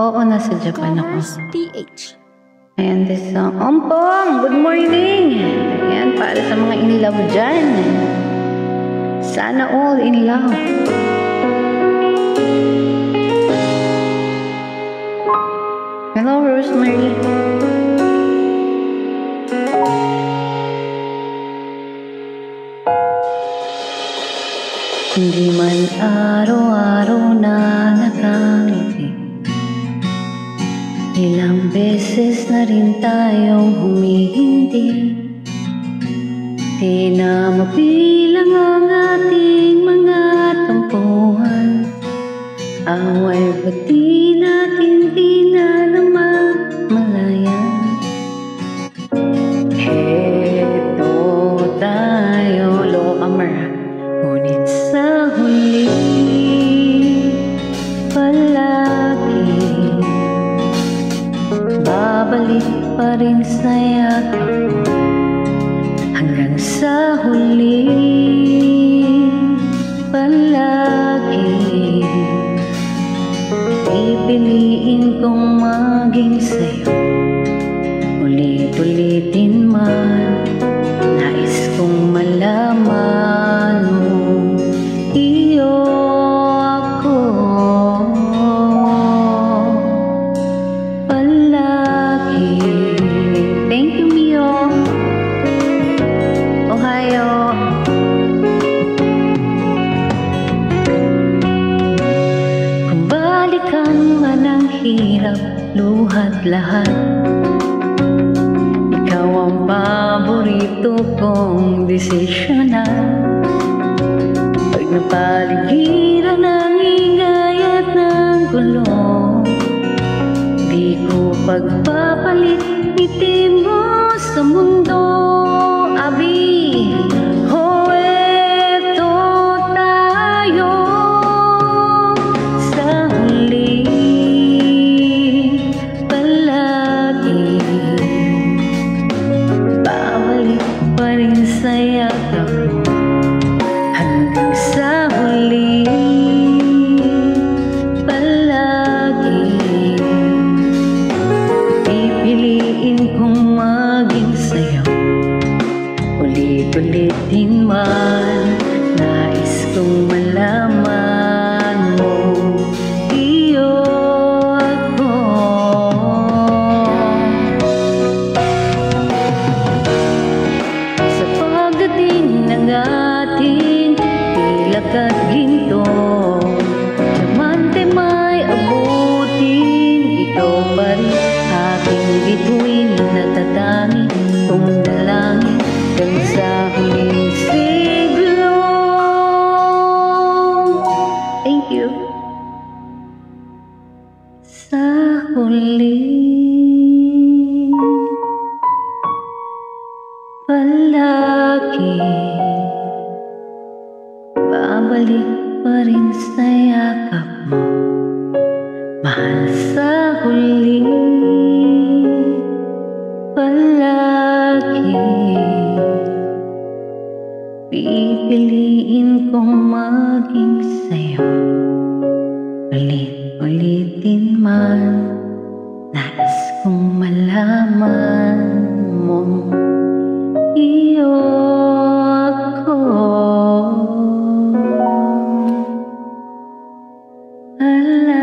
Oo, nasa Japan ako. TH. Ayan, this song. Ompong! Good morning! Ayan, para sa mga in love dyan. Sana all in love. Hello, Rosemary. Hindi man araw-araw na nakangiti, ilang beses na rin tayong humihindi. Di na mabilang ang ating mga tampuhan, away ba't di natin pinanamamalayan? Heto tayo, Lokamer. Ngunit sa huli, palagi babalik pa rin sa yakap mo. Hanggang sa huli, palagi pipiliin kong maging sa'yo. Ulit-ulitin man, nais kong malaman mo, iyo ako palagi. Thank you, Mio. Ohio. Kung balikan man ang hirap, luhat lahat, ikaw ang paborito kong desisyonan. Pag napaligiran ng ingay at ng gulo, di ko pagpapalit ngiti mo sa mundo. Abi, oh, eto tayo sa huli, palagi babalik pa rin sa yakap mo. Hanggang sa huli, palagi pipiliin kong maging sa'yo. Ulit-ulitin man, nais kong malaman mo, iyo ako. Sa pagdating ng ating pilak at ginto, diamante may abutin, ikaw pa rin aking bituin, natatangin kong dalangin hanggang sa huling siglo. Thank you. Sa huli, palagi babalik pa rin sa yakap mo. Mahal, sa huli, palagi pipiliin kong maging sa'yo. Ulit-ulitin man, nais kong malaman mo, iyo ako palagi.